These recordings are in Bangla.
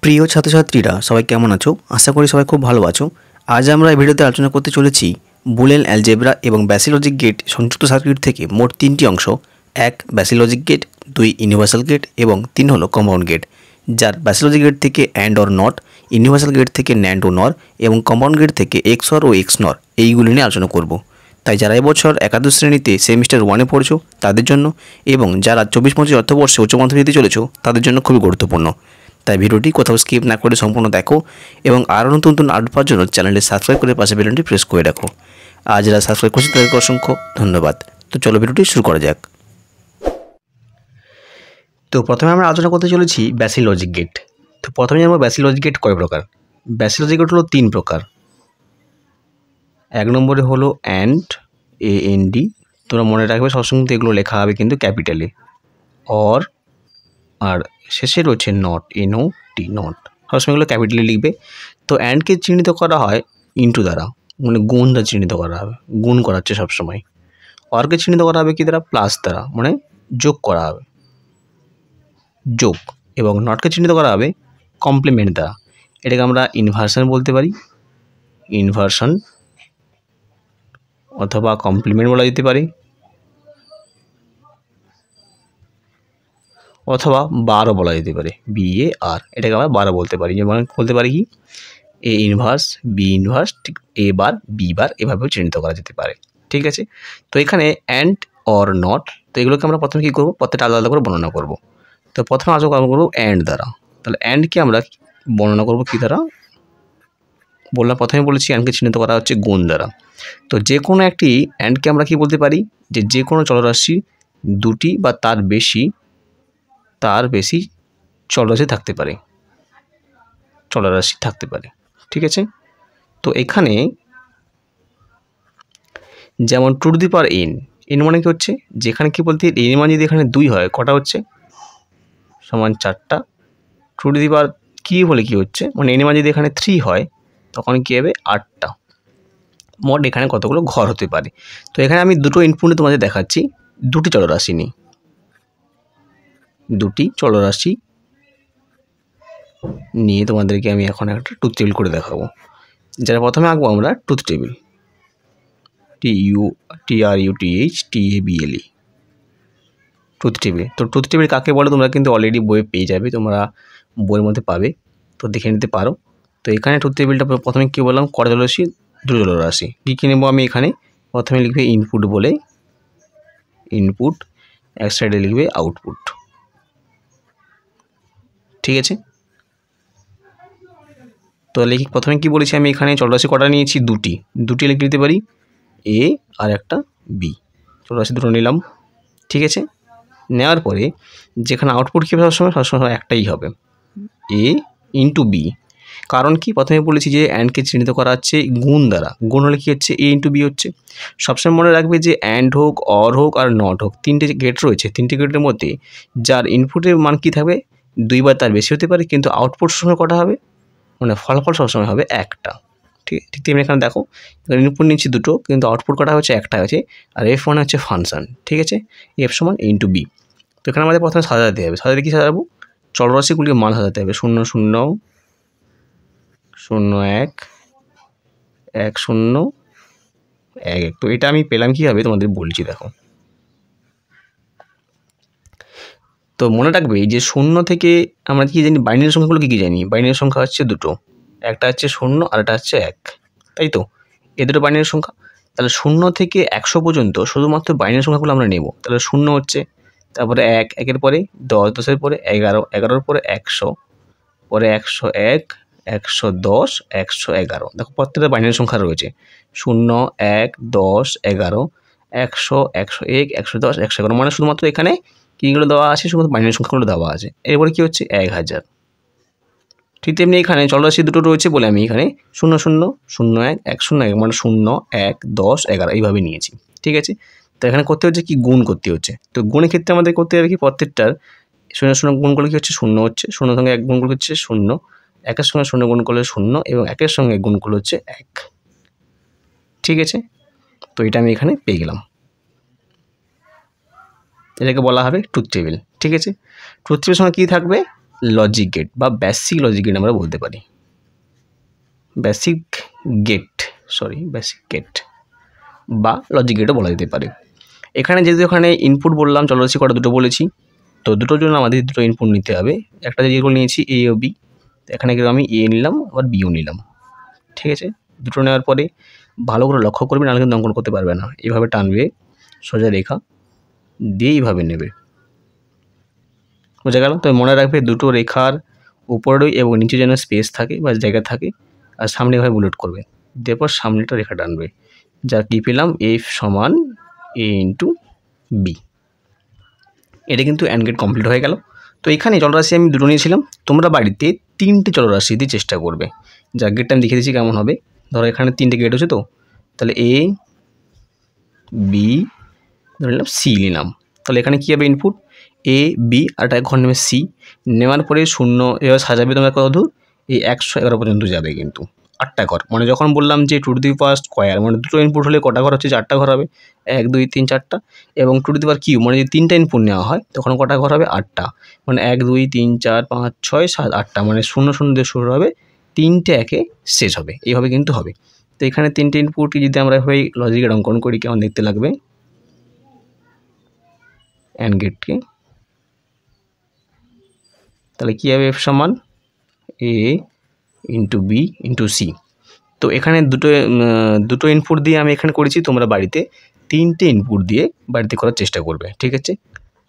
প্রিয় ছাত্রছাত্রীরা সবাই কেমন আছো? আশা করি সবাই খুব ভালো আছো। আজ আমরা এই ভিডিওতে আলোচনা করতে চলেছি বুলিয়ান অ্যালজেব্রা এবং ব্যাসিলজিক গেট সংযুক্ত সার্কিট থেকে মোট তিনটি অংশ। 1 ব্যাসিলজিক গেট, 2 ইউনিভার্সাল গেট এবং 3 হলো কম্পাউন্ড গেট। যার ব্যাসিলজিক গেট থেকে and or not, universal gate থেকে ন্যান্ড ও নর এবং কম্পাউন্ড গেট থেকে এক্স অর ও এক্স নর, এইগুলি নিয়ে আলোচনা করব। তাই যারা এবছর একাদশ শ্রেণীতে সেমিস্টার 1-এ পড়ছো তাদের জন্য এবং যারা 24-25 অর্থবর্ষে উচ্চ মাধ্যমিক দিতে চলেছো তাদের জন্য খুবই গুরুত্বপূর্ণ। তাই ভিডিওটি কোথাও স্কিপ না করে সম্পূর্ণ দেখো এবং আরও নতুন নতুন আপডেট পাওয়ার জন্য চ্যানেলটি সাবস্ক্রাইব করে পাশে বেলটি প্রেস করে রাখো। আর যারা সাবস্ক্রাইব করছে তাদেরকে অসংখ্য ধন্যবাদ। তো চলো ভিডিওটি শুরু করা যাক। তো প্রথমে আমরা আলোচনা করতে চলেছি ব্যাসিলজিক গেট। তো প্রথমে জানবো ব্যাসিলজিক গেট কয় প্রকার। ব্যাসিলজিক গেট হলো 3 প্রকার। 1 নম্বরে হলো অ্যান্ড, AND, তোমরা মনে রাখবে সবসময় কিন্তু এগুলো লেখা হবে কিন্তু ক্যাপিটালে। অর, আর শেষে রয়েছে নট, NOT, নট, সবসময় এগুলো ক্যাপিটালে লিখবে। তো অ্যান্ডকে চিহ্নিত করা হয় ইন্টু দ্বারা, মানে গুণ দ্বারা চিহ্নিত করা হবে, গুণ করা হচ্ছে সবসময়। অরকে চিহ্নিত করা হবে কি দ্বারা? প্লাস দ্বারা, মানে যোগ করা হবে, যোগ। এবং নটকে চিহ্নিত করা হবে কমপ্লিমেন্ট দ্বারা। এটাকে আমরা ইনভার্সন বলতে পারি, ইনভার্সন, অথবা কমপ্লিমেন্ট বলা যেতে পারে, অথবা বারও বলা যেতে পারে, BAR। এটাকে আমরা বারও বলতে পারি, যেমন বলতে পারি কি A ইনভার্স, B ইনভার্স, ঠিক A বার, B বার, এভাবেও চিহ্নিত করা যেতে পারে। ঠিক আছে। তো এখানে অ্যান্ড অর নট, তো এগুলোকে আমরা প্রথমে কী করবো, প্রত্যেকটা আলাদা আলাদা করে বর্ণনা করব। তো প্রথমে আলোচনা করবো অ্যান্ড দ্বারা। তাহলে অ্যান্ডকে আমরা বর্ণনা করব কী দ্বারা? বললাম, প্রথমে বলেছি অ্যান্ডকে চিহ্নিত করা হচ্ছে গুণ দ্বারা। তো যে কোনো একটি অ্যান্ডকে আমরা কি বলতে পারি, যে কোনো চলরাশি দুটি বা তার বেশি চলরাশি থাকতে পারে, চলরাশি থাকতে পারে। ঠিক আছে। তো এখানে যেমন two to the power n মানে কি হচ্ছে, যেখানে কি বলতে n মান যদি এখানে 2 হয়, কটা হচ্ছে? সমান 4টা। টু টু দি পাওয়ার কী বলে কি হচ্ছে, মানে n মান যদি এখানে 3 হয় তখন কী হবে? 8টা। মোট এখানে কতগুলো ঘর হতে পারে। তো এখানে আমি দুটো ইনপুটে তোমাদের দেখাচ্ছি, দুটি চলরাশি নিই, দুটি চলরাশি নিয়ে তোমাদেরকে আমি এখন একটা ট্রুথ টেবিল করে দেখাবো। যারা প্রথমে আঁকবো আমরা truth table, TRUTHTABLE, truth table. তো ট্রুথ টেবিল কাকে বলে তোমরা কিন্তু অলরেডি বইয়ে পেয়ে যাবে, তোমরা বইয়ের মধ্যে পাবে, তো দেখে নিতে পারো। তো এখানে ট্রুথ টেবিলটা প্রথমে কী বললাম, কটা চলরাশি? দুটো চলরাশি। কী নেবো আমি এখানে? প্রথমে লিখবে ইনপুট বলে, ইনপুট, এক সাইডে লিখবে আউটপুট। ঠিক আছে। তো লিখি, প্রথমে কি বলেছি আমি এখানে চলরাশি কটা নিয়েছি? দুটি লিখে দিতে পারি, A আর একটা B, চলরাশি দুটো নিলাম। ঠিক আছে। নেওয়ার পরে যেখানে আউটপুট কী হবে, সবসময় একটাই হবে, A ইন্টু B। কারণ কি, প্রথমে বলেছি যে অ্যান্ডকে চিহ্নিত করা হচ্ছে গুণ দ্বারা, গুণ হলে কী হচ্ছে? A ইন্টু B হচ্ছে। সবসময় মনে রাখবে যে অ্যান্ড হোক, অর হোক আর নট হোক, তিনটে গেট রয়েছে, তিনটে গেটের মধ্যে যার ইনপুটের মান কী থাকবে? 2 বা তার বেশি হতে পারে, কিন্তু আউটপুট সবসময় কটা হবে, মানে ফলাফল সবসময় হবে একটা। ঠিক তেমনি এখানে দেখো, এখানে ইনপুট নিচ্ছি দুটো, কিন্তু আউটপুট কটা হচ্ছে একটা হচ্ছে। আর F মানে হচ্ছে ফাংশন। ঠিক আছে। F সমান A ইন্টু B। তো এখানে আমাদের প্রথমে সাজাতে হবে। সাজাতে কি সাজাবো? চলরাশিগুলিকে মান সাজাতে হবে, 0 0 0 1 1 0 1 1। তো এটা আমি পেলাম কীভাবে তোমাদের বলছি, দেখো। তো মনে রাখবে যে 0 থেকে আমরা কী জানি, বাইনারি সংখ্যাগুলো কী জানি? বাইনারি সংখ্যা হচ্ছে দুটো, একটা হচ্ছে 0 আর একটা হচ্ছে 1, তাই তো? এ দুটো বাইনারি সংখ্যা। তাহলে 0 থেকে 100 পর্যন্ত শুধুমাত্র বাইনারি সংখ্যাগুলো আমরা নেব। তাহলে 0 হচ্ছে, তারপরে 1, 1-এর পরে 10, 10-এর পরে 11, 11-এর পরে 100, পরে 101, 110, 111। দেখো প্রত্যেকটা বাইনারি সংখ্যা রয়েছে, 0, 1, 10, 11, 100, 101, 110, 111, মানে শুধুমাত্র এখানে কীগুলো দেওয়া আছে? শুধুমাত্র বাইনারি সংখ্যাগুলো দেওয়া আছে। এরপরে কী হচ্ছে? 1000। ঠিক তেমনি এখানে চলরাশি দুটো রয়েছে বলে আমি এখানে 0 0 0 1 1 0 1, মানে 0 1 10 11 এইভাবে নিয়েছি। ঠিক আছে। তো এখানে করতে হচ্ছে কি, গুণ করতে হচ্ছে। তো গুণের ক্ষেত্রে আমাদের করতে হবে কি, প্রত্যেকটার 0 0 গুণ করলে কী হচ্ছে? 0 হচ্ছে, 0 সঙ্গে 1 গুণ করলে হচ্ছে 0, 1-এর সঙ্গে 0 গুণ করলে 0, এবং 1-এর সঙ্গে গুণ করলে হচ্ছে 1। ঠিক আছে। তো এটা আমি এখানে পেয়ে গেলাম, এটাকে বলা হবে ট্রুথ টেবিল। ঠিক আছে। ট্রুথ টেবিলের সঙ্গে কী থাকবে? লজিক গেট বা বেসিক লজিক গেট আমরা বলতে পারি, বেসিক গেট বা লজিক গেটও বলা যেতে পারে। এখানে যেহেতু এখানে ইনপুট বললাম চলরাশি কটা দুটো বলেছি, তো দুটোর জন্য আমাদের দুটো ইনপুট নিতে হবে। একটা যেগুলো নিয়েছি এ ও বি, এখানে কিন্তু আমি এ নিলাম আবার বিও নিলাম, ঠিক আছে। দুটো নেওয়ার পরে ভালো করে লক্ষ্য করবে, নাহলে কিন্তু অঙ্কন করতে পারবে না। এইভাবে টানবে সোজা রেখা দিয়ে এইভাবে নেবে, বোঝা গেল? তো মনে রাখবে দুটো রেখার উপরে এবং নিচে যেন স্পেস থাকে বা জায়গা থাকে, আর সামনে এভাবে বুলেট করবে, তারপর সামনেটা রেখা টানবে, যা কি পেলাম এফ সমান এ ইন্টু বি। এটা কিন্তু অ্যান্ড গেট কমপ্লিট হয়ে গেল। তো এখানে চলরাশি আমি দুটো নিয়েছিলাম, তোমরা বাড়িতে 3টে চলরাশি দিয়ে চেষ্টা করবে। যা গেটটা আমি দেখিয়ে দিচ্ছি কেমন হবে। ধরো এখানে 3টে গেট হচ্ছে, তো তাহলে এ বি ধরে নিলাম সি নিলাম, তাহলে এখানে কী হবে ইনপুট এ বি আর একটা ঘর নেবে সি, নেওয়ার পরে শূন্য এবার সাজাবে তোমরা কত দূর, এই 111 পর্যন্ত যাবে, কিন্তু 8টা ঘর। মানে যখন বললাম যে two to the power square, মানে দুটো ইনপুট হলে কটা ঘর হচ্ছে, 4টা ঘর হবে, 1 2 3 4টা, এবং two to the power cube মানে যদি 3টা ইনপুট নেওয়া হয় তখন কটা ঘর হবে, 8টা, মানে 1 2 3 4 5 6 7 8টা, মানে 0 0 দিয়ে শুরু হবে, 3টে একে শেষ হবে, এইভাবে কিন্তু হবে। তো এখানে 3টে ইনপুটকে যদি আমরা এভাবে লজিকের অঙ্কন করি কেমন দেখতে লাগবে, অ্যান্ড গেটকে, তাহলে কী হবে এফ সমান এ ইন্টু বি ইন্টু সি। তো এখানে দুটো ইনপুট দিয়ে আমি এখানে করেছি, তোমরা বাড়িতে 3টে ইনপুট দিয়ে বাড়িতে করার চেষ্টা করবে, ঠিক আছে।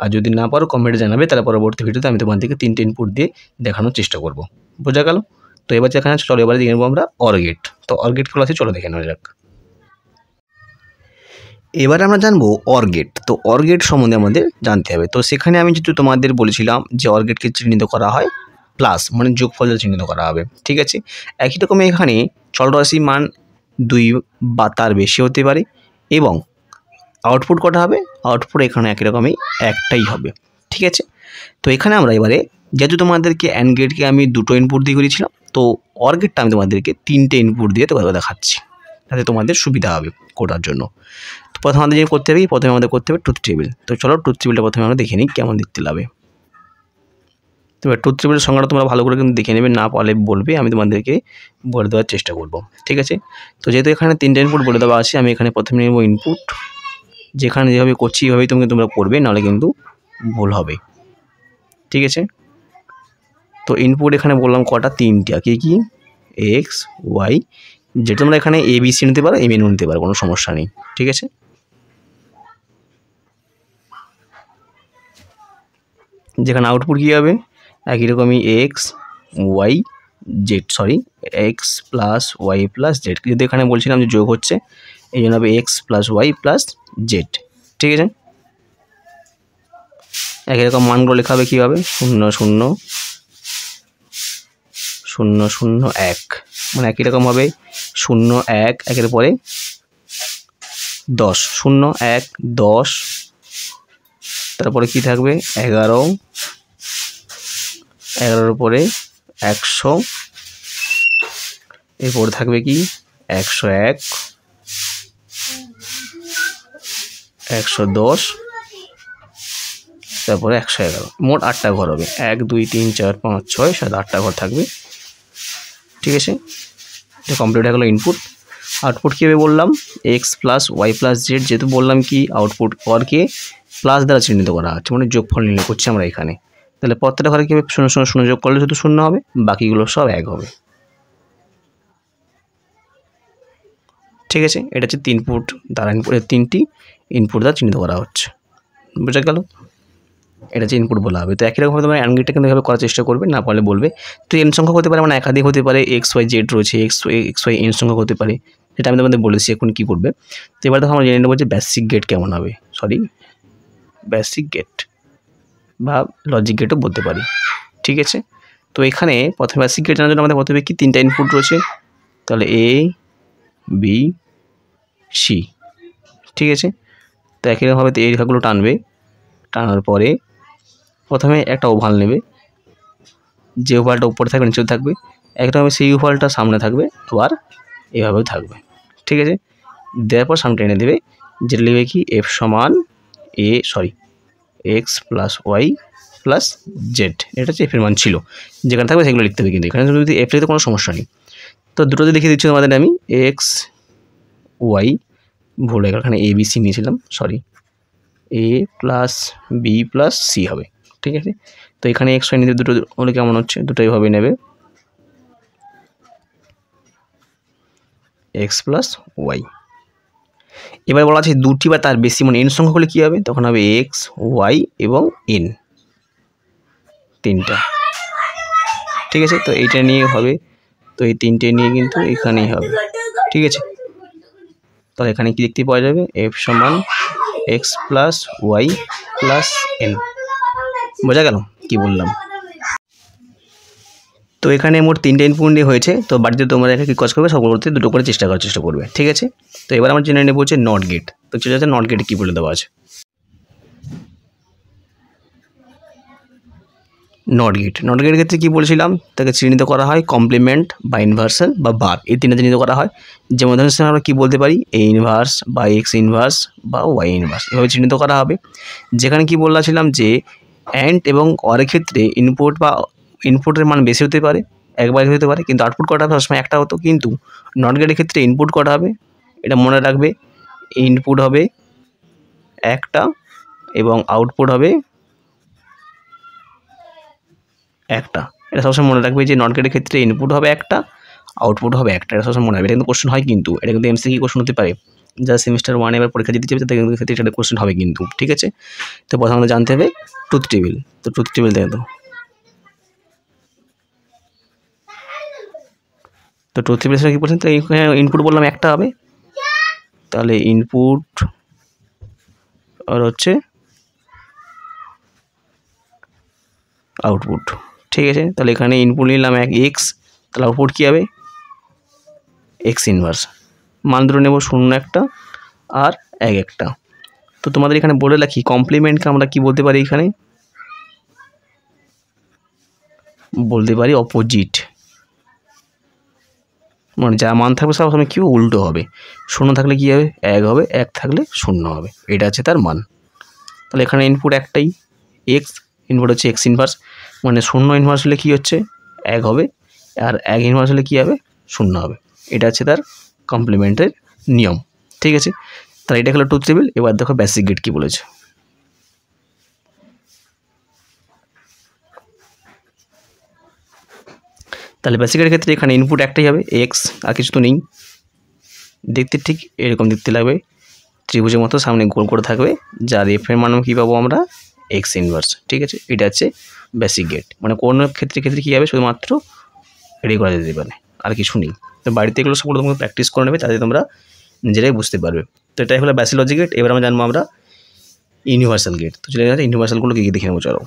আর যদি না পারো কমেন্টে জানাবে, তাহলে পরবর্তী ভিডিওতে আমি তোমার থেকে 3টে ইনপুট দিয়ে দেখানোর চেষ্টা করব, বোঝা গেল? তো এবার যেখানে চলো এবারে দেখে নেবো আমরা অর গেট। তো অর গেটগুলো আছে চলো দেখে নেওয়া যাক। এবারে আমরা জানবো অর গেট। তো অর গেট সম্বন্ধে আমাদের জানতে হবে। তো সেখানে আমি যেহেতু তোমাদের বলেছিলাম যে অর গেটকে চিহ্নিত করা হয় প্লাস, মানে যোগফল চিহ্নিত করা হবে, ঠিক আছে। একই রকম এখানে চলরাশি মান 2 বা তার বেশি হতে পারে, এবং আউটপুট কটা হবে, আউটপুট এখানে একই রকমই একটাই হবে, ঠিক আছে। তো এখানে আমরা এবারে যেহেতু তোমাদেরকে অ্যান্ড গেটকে আমি দুটো ইনপুট দিয়ে করেছিলাম, তো অর গেটটা আমি তোমাদেরকে 3টে ইনপুট দিয়ে তোমাদের দেখাচ্ছি, তাতে তোমাদের সুবিধা হবে করার জন্য। তো প্রথমে আমাদের যে করতে হবে, প্রথমে আমাদের করতে হবে ট্রুথ টেবিল। তো চলো ট্রুথ টেবিলটা প্রথমে আমরা দেখে নিই কেমন দেখতে লাগবে। তো এবার ট্রুথ টেবিলের সংখ্যাটা তোমরা ভালো করে কিন্তু দেখে নেবে, না পারলে বলবে, আমি তোমাদেরকে বলে দেওয়ার চেষ্টা করব, ঠিক আছে। তো যেহেতু এখানে 3টে ইনপুট বলে দেওয়া আছে, আমি এখানে প্রথমে নেব ইনপুট, যেখানে যেভাবে করছি এইভাবেই তোমরা করবে, নাহলে কিন্তু ভুল হবে, ঠিক আছে। তো ইনপুট এখানে বললাম কটা, 3টা, কি এক্স ওয়াই, যেটা তোমরা এখানে এ বি সি নিতে পারো, এম এন নিতে পারো, কোনো সমস্যা নেই, ঠিক আছে। যেখানে আউটপুট কী হবে, একই রকমই x y z, x plus y plus z, যদি এখানে বলছিলাম যে যোগ হচ্ছে, এই জন্য হবে x plus y plus z, ঠিক আছে। একই রকম মানগুলো লেখা হবে কীভাবে, 0 0 0 0 1, মানে একই রকম হবে 0 1 একের পরে 10, 0 1 10, তারপরে কি থাকবে 11, 11-এর পরে 100, এরপরে থাকবে কি 101, 110, তারপরে 111, মোট 8টা ঘর হবে, 1 2 3 4 5 6 7 8টা ঘর থাকবে, ঠিক আছে। এটা কমপ্লিট হয়ে গেল ইনপুট। আউটপুট কী হবে বললাম, x plus y plus z, যেহেতু বললাম কি আউটপুট অরকে প্লাস দ্বারা চিহ্নিত করা হচ্ছে, মানে যোগফল নির্ণয় করছি আমরা এখানে, তাহলে প্রত্যেকটা ঘরে কী হবে, 0 0 0 যোগ করলে শুধু 0 হবে, বাকিগুলো সব 1 হবে, ঠিক আছে। এটা হচ্ছে 3টি ইনপুট দ্বারা চিহ্নিত করা হচ্ছে, বোঝা গেল? এটা হচ্ছে ইনপুট বলা হবে। তো একই রকমভাবে তোমরা অ্যান্ড গেটটা কিন্তু এভাবে করার চেষ্টা করবে, না পারলে বলবে। তো এন সংখ্যক হতে পারে, মানে একাধিক হতে পারে, এক্স ওয়াই জেড রয়েছে, এক্স ওয়াই এন সংখ্যক হতে পারে, সেটা আমি তোমাদের বলেছি এখন কী করবে। তো এবার দেখো আমরা জেনে নেবো যে বেসিক গেট কেমন হবে, বেসিক গেট বা লজিক গেটও বলতে পারি, ঠিক আছে। তো এখানে প্রথমে বেসিক গেট জানার জন্য আমাদের প্রথমে কি 3টা ইনপুট রয়েছে, তাহলে এ বি সি, ঠিক আছে। তো একই রকমভাবে এই রেখাগুলো টানার পরে প্রথমে একটা ওভাল নেবে, যে ওভালটা উপরে থাকবে নিচেও থাকবে, একরকম সেই ওভালটা সামনে থাকবে, আবার এভাবেও থাকবে, ঠিক আছে। দেওয়ার পর সামনে টেনে দেবে, যেটা নেবে কি এফ সমান x plus y plus z, এটা হচ্ছে এফের মান ছিল, যেখানে থাকবে সেগুলো লিখতে হবে। কিন্তু এখানে যদি এফ লিখতে কোনো সমস্যা নেই। তো দুটোতে লিখে দিচ্ছি তোমাদের আমি এক্স ওয়াই, ভুল হয়ে গেল, এখানে এ বি সি নিয়েছিলাম, সরি, এ প্লাস বি প্লাস সি হবে, ঠিক আছে। তো এখানে এক্স ওয়াই নিতে দুটো হলে কেমন হচ্ছে, দুটো এইভাবে নেবে, এক্স প্লাস ওয়াই। এবার বলা আছে দুটি বা তার বেশি মানে এন সংখ্যা হলে কী হবে, তখন হবে এক্স ওয়াই এবং এন, তিনটা, ঠিক আছে। তো এইটা নিয়ে হবে, তো এই তিনটে নিয়ে কিন্তু এখানেই হবে, ঠিক আছে। তাহলে এখানে কি দেখতে পাওয়া যাবে, এফ সমান x plus y plus n. বোঝা গেল কি বললাম? তো এখানে মোট তিনটে ইনপুট নিয়ে হয়েছে। তো বাড়িতে তোমরা এখানে কী কাজ করবে, সবগুলোতে দুটো করে চেষ্টা করার চেষ্টা করবে, ঠিক আছে। তো এবার আমার জেনে নেবো হচ্ছে নট গেট। তো চলে যাচ্ছে নট গেটে কী বলে দেওয়া আছে। নট গেটের ক্ষেত্রে কী বলেছিলাম, তাকে চিহ্নিত করা হয় কমপ্লিমেন্ট বা ইনভার্সন বা বার, এই তিনটা চিহ্নিত করা হয়। যেমন উদাহরণ হিসেবে আমরা কী বলতে পারি, এ ইনভার্স বা এক্স ইনভার্স বা ওয়াই ইনভার্স, এভাবে চিহ্নিত করা হবে। যেখানে কি বলছিলাম যে অ্যান্ড এবং অরের ক্ষেত্রে ইনপুট বা ইনপুটের মান বেশি হতে পারে, একবার হতে পারে, কিন্তু আউটপুট কটা হবে সবসময় একটা হতো। কিন্তু নট গেটের ক্ষেত্রে ইনপুট কটা হবে, এটা মনে রাখবে, ইনপুট হবে একটা এবং আউটপুট হবে একটা। এটা সবসময় মনে রাখবে যে নট গেটের ক্ষেত্রে ইনপুট হবে একটা, আউটপুট হবে একটা, এটা সবসময় মনে রাখবে। এটা কিন্তু কোশ্চেন হয়, কিন্তু এটা কিন্তু এমসিকিউ কোশ্চেন হতে পারে, যারা সেমিস্টার 1 এবার পরীক্ষা দিতে চাইবে তাদের ক্ষেত্রে এটা কোশ্চেন হবে কিন্তু, ঠিক আছে। তো প্রথমত জানতে হবে ট্রুথ টেবিল। তো ট্রুথ টেবিল দেখো, তো ট্রুথ টেবিল কি বলছেন, তো এখানে ইনপুট বললাম একটা হবে, তাহলে ইনপুট আর হচ্ছে আউটপুট, ঠিক আছে। তাহলে এখানে ইনপুট নিলাম এক এক্স, তাহলে আউটপুট কী হবে, এক্স ইনভার্স। মান ধরে নেব 0 একটা আর 1 একটা। তো তোমাদের এখানে বলে রাখি কমপ্লিমেন্টকে আমরা কি বলতে পারি, এখানে বলতে পারি অপোজিট, মানে যা মান থাকবে সব সময় কী উল্টো হবে। 0 থাকলে কী হবে, 1 হবে, 1 থাকলে 0 হবে, এটা আছে তার মান। তাহলে এখানে ইনপুট একটাই এক্স, ইনপুট হচ্ছে এক্স ইনভার্স, মানে 0 ইনভার্স হলে কী হচ্ছে 1 হবে, আর 1 ইনভার্স হলে কী হবে 0 হবে, এটা হচ্ছে তার কমপ্লিমেন্টের নিয়ম, ঠিক আছে। তাহলে এটা হলো ট্রুথ টেবিল। এবার দেখো বেসিক গেট কী বলেছে। তাহলে বেসিক গেটের ক্ষেত্রে এখানে ইনপুট একটাই হবে এক্স, আর কিছু তো নেই। দেখতে ঠিক এরকম দেখতে লাগবে, ত্রিভুজের মতো সামনে গোল করে থাকবে, যার এফ এর মান কী পাবো আমরা, এক্স ইনভার্স, ঠিক আছে। এটা হচ্ছে বেসিক গেট, মানে কোনো ক্ষেত্রে কী হবে, শুধুমাত্র রেডি করা যেতে পারে, আর কিছু নেই। তো বাড়িতে এগুলো সবগুলো তোমরা প্র্যাকটিস করে নেবে, তাতে তোমরা নিজেরাই বুঝতে পারবে। তো এটাই হলো বেসিক লজিক গেট। এবার আমরা জানবো আমরা ইউনিভার্সাল গেট। তো চলে গেছে ইউনিভার্সালগুলো কী কী দেখে নেবো, চলো।